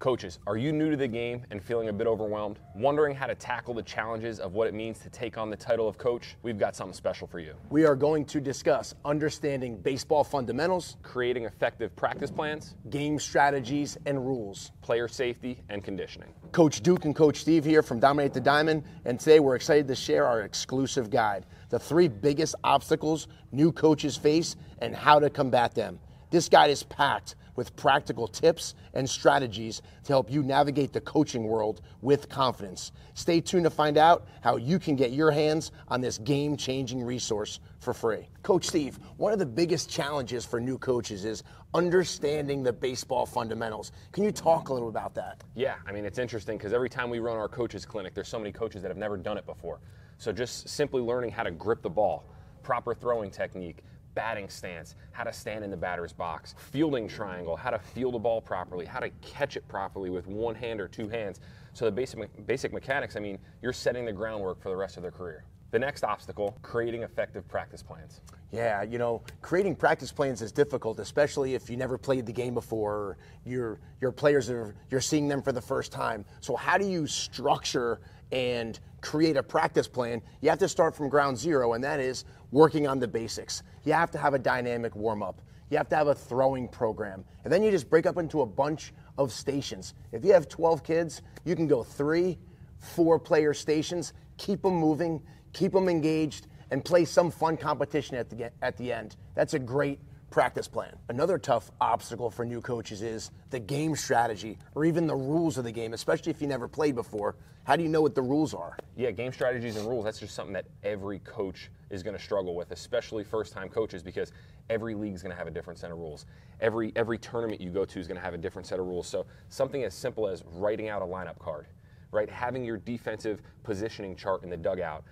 Coaches, are you new to the game and feeling a bit overwhelmed? Wondering how to tackle the challenges of what it means to take on the title of coach? We've got something special for you. We are going to discuss understanding baseball fundamentals, Creating effective practice plans, game strategies, and rules. player safety, and conditioning. Coach Duke and Coach Steve here from Dominate the Diamond, and today we're excited to share our exclusive guide, the 3 biggest obstacles new coaches face and how to combat them. This guide is packed with practical tips and strategies to help you navigate the coaching world with confidence. Stay tuned to find out how you can get your hands on this game-changing resource for free. Coach Steve, one of the biggest challenges for new coaches is understanding the baseball fundamentals. Can you talk a little about that? Yeah, I mean, it's interesting because every time we run our coaches clinic, there's so many coaches that have never done it before. So just simply learning how to grip the ball, proper throwing technique, batting stance, how to stand in the batter's box, fielding triangle, how to field a ball properly, how to catch it properly with one hand or 2 hands. So the basic mechanics, I mean, you're setting the groundwork for the rest of their career. The next obstacle, creating effective practice plans. Yeah, you know, creating practice plans is difficult, especially if you never played the game before, or your players you're seeing them for the first time. So how do you structure and create a practice plan? You have to start from ground zero, and that is working on the basics. You have to have a dynamic warm-up. You have to have a throwing program. And then you just break up into a bunch of stations. If you have 12 kids, you can go 3, 4 player stations, keep them moving, keep them engaged, and play some fun competition at the end. That's a great practice plan. Another tough obstacle for new coaches is the game strategy, or even the rules of the game, especially if you never played before. How do you know what the rules are? Yeah, game strategies and rules, that's just something that every coach is going to struggle with, especially first-time coaches, because every league is going to have a different set of rules. Every tournament you go to is going to have a different set of rules. So something as simple as writing out a lineup card, right? Having your defensive positioning chart in the dugout,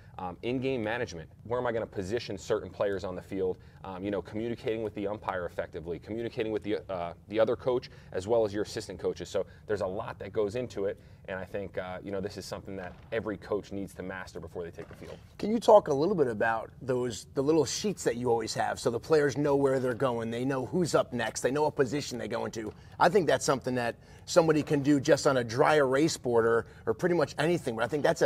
in-game management. Where am I going to position certain players on the field? Communicating with the umpire effectively, communicating with the other coach as well as your assistant coaches. So there's a lot that goes into it, and I think this is something that every coach needs to master before they take the field. Can you talk a little bit about the little sheets that you always have so the players know where they're going, they know who's up next, they know what position they go into? I think that's something that somebody can do just on a dry erase board or pretty much anything, but I think that's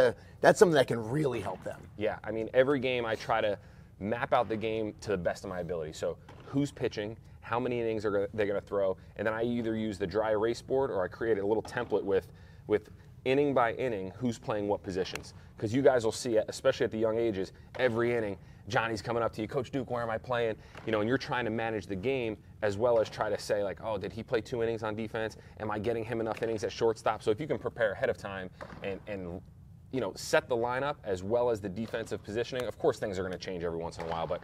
something that can really help them. Yeah, I mean, every game I try to map out the game to the best of my ability. So who's pitching, how many innings are they going to throw, and then I either use the dry erase board or I create a little template with inning by inning who's playing what positions. Because you guys will see, especially at the young ages, every inning, Johnny's coming up to you, Coach Duke, where am I playing? And you're trying to manage the game as well as try to say, like, oh, did he play 2 innings on defense? Am I getting him enough innings at shortstop? So if you can prepare ahead of time and set the lineup as well as the defensive positioning. Of course, things are going to change every once in a while, but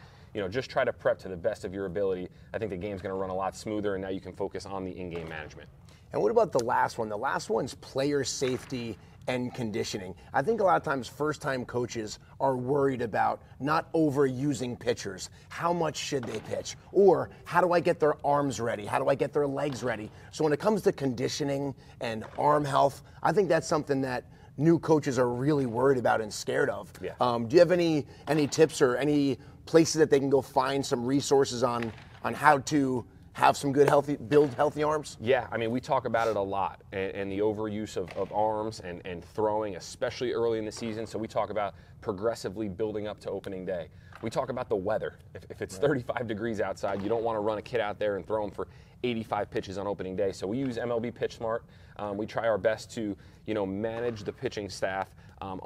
just try to prep to the best of your ability. I think the game's going to run a lot smoother, and now you can focus on the in-game management. And what about the last one? The last one's player safety and conditioning. I think a lot of times first-time coaches are worried about not overusing pitchers. How much should they pitch? Or how do I get their arms ready? How do I get their legs ready? So when it comes to conditioning and arm health, I think that's something that new coaches are really worried about and scared of. Yeah. Do you have any tips or any places that they can go find some resources on how to have some good build healthy arms? Yeah, I mean, we talk about it a lot, and the overuse of arms and throwing, especially early in the season. So we talk about progressively building up to opening day. We talk about the weather. If it's 35 degrees outside, you don't want to run a kid out there and throw him for 85 pitches on opening day. So we use MLB Pitch Smart. We try our best to manage the pitching staff,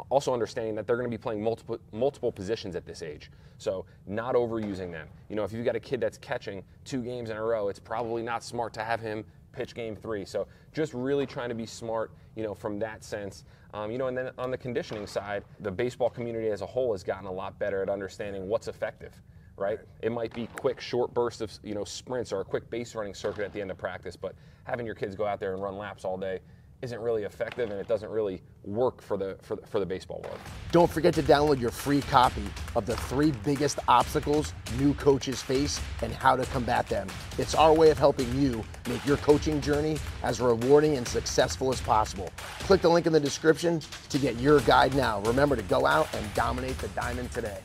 also understanding that they're going to be playing multiple positions at this age. So not overusing them. If you've got a kid that's catching 2 games in a row, it's probably not smart to have him pitch game 3. So just really trying to be smart, from that sense. And then on the conditioning side, the baseball community as a whole has gotten a lot better at understanding what's effective. Right? It might be quick, short bursts of sprints or a quick base running circuit at the end of practice, but having your kids go out there and run laps all day isn't really effective, and it doesn't really work for the baseball world. Don't forget to download your free copy of the 3 biggest obstacles new coaches face and how to combat them. It's our way of helping you make your coaching journey as rewarding and successful as possible. Click the link in the description to get your guide now. Remember to go out and dominate the diamond today.